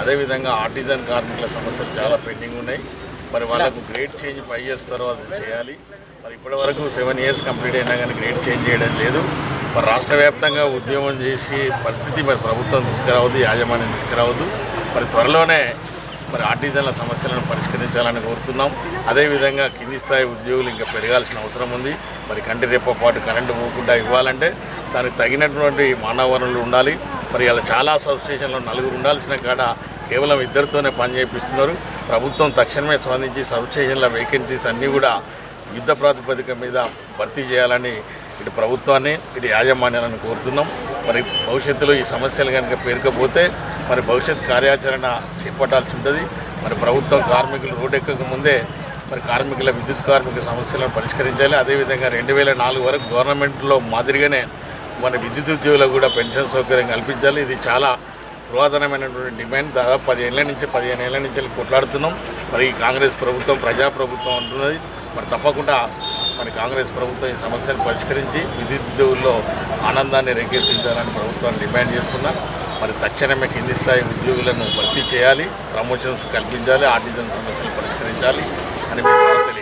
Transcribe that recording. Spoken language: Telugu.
అదేవిధంగా ఆర్టిజన్ కార్మికుల సమస్యలు చాలా పెండింగ్ ఉన్నాయి. మరి వాళ్ళకు గ్రేడ్ చేంజ్ 5 years తర్వాత చేయాలి. మరి ఇప్పటి వరకు 7 years కంప్లీట్ అయినా కానీ గ్రేడ్ చేంజ్ చేయడం లేదు. మరి రాష్ట్ర వ్యాప్తంగా ఉద్యమం చేసి పరిస్థితి మరి ప్రభుత్వం తీసుకురావద్దు, యాజమాన్యం తీసుకురావద్దు. మరి త్వరలోనే మరి ఆర్టిజన్ల సమస్యలను పరిష్కరించాలని కోరుతున్నాం. అదేవిధంగా కింది స్థాయి ఉద్యోగులు ఇంకా పెరగాల్సిన అవసరం ఉంది. మరి కంటి రెప్ప పాటు కరెంటు పోకుండా ఇవ్వాలంటే దానికి తగినటువంటి మానవ వనరులు ఉండాలి. మరి ఇలా చాలా సబ్స్టేషన్లో 4 ఉండాల్సిన కాడ కేవలం 2తోనే పని చేపిస్తున్నారు. ప్రభుత్వం తక్షణమే స్పందించి సబ్స్టేషన్ల వేకెన్సీస్ అన్నీ కూడా యుద్ధ ప్రాతిపదిక మీద భర్తీ చేయాలని ఇటు ప్రభుత్వాన్ని ఇటు యాజమాన్యాలను కోరుతున్నాం. మరి భవిష్యత్తులో ఈ సమస్యలు కనుక పేరుకపోతే మరి భవిష్యత్ కార్యాచరణ చేపట్టాల్సి ఉంటుంది. మరి ప్రభుత్వం కార్మికులు రోడ్డెక్కక ముందే మరి కార్మికుల విద్యుత్ కార్మిక సమస్యలను పరిష్కరించాలి. అదేవిధంగా 2004 వరకు గవర్నమెంట్లో మాదిరిగానే మన విద్యుత్ ఉద్యోగులకు కూడా పెన్షన్ సౌకర్యం కల్పించాలి. ఇది చాలా పురాతనమైనటువంటి డిమాండ్. దాదాపు 15 ఏళ్ల నుంచి కొట్లాడుతున్నాం. మరి కాంగ్రెస్ ప్రభుత్వం ప్రజాప్రభుత్వం అంటున్నది. మరి తప్పకుండా మరి కాంగ్రెస్ ప్రభుత్వం ఈ సమస్యను పరిష్కరించి విద్యుత్ ఉద్యోగుల్లో ఆనందాన్ని రేకెత్తించాలని ప్రభుత్వాన్ని డిమాండ్ చేస్తున్నాం. మరి తక్షణమే కింది స్థాయి ఉద్యోగులను భర్తీ చేయాలి, ప్రమోషన్స్ కల్పించాలి, ఆర్టిజన్ సమస్యలు పరిష్కరించాలి అని మేము తెలియజేస్తున్నాం.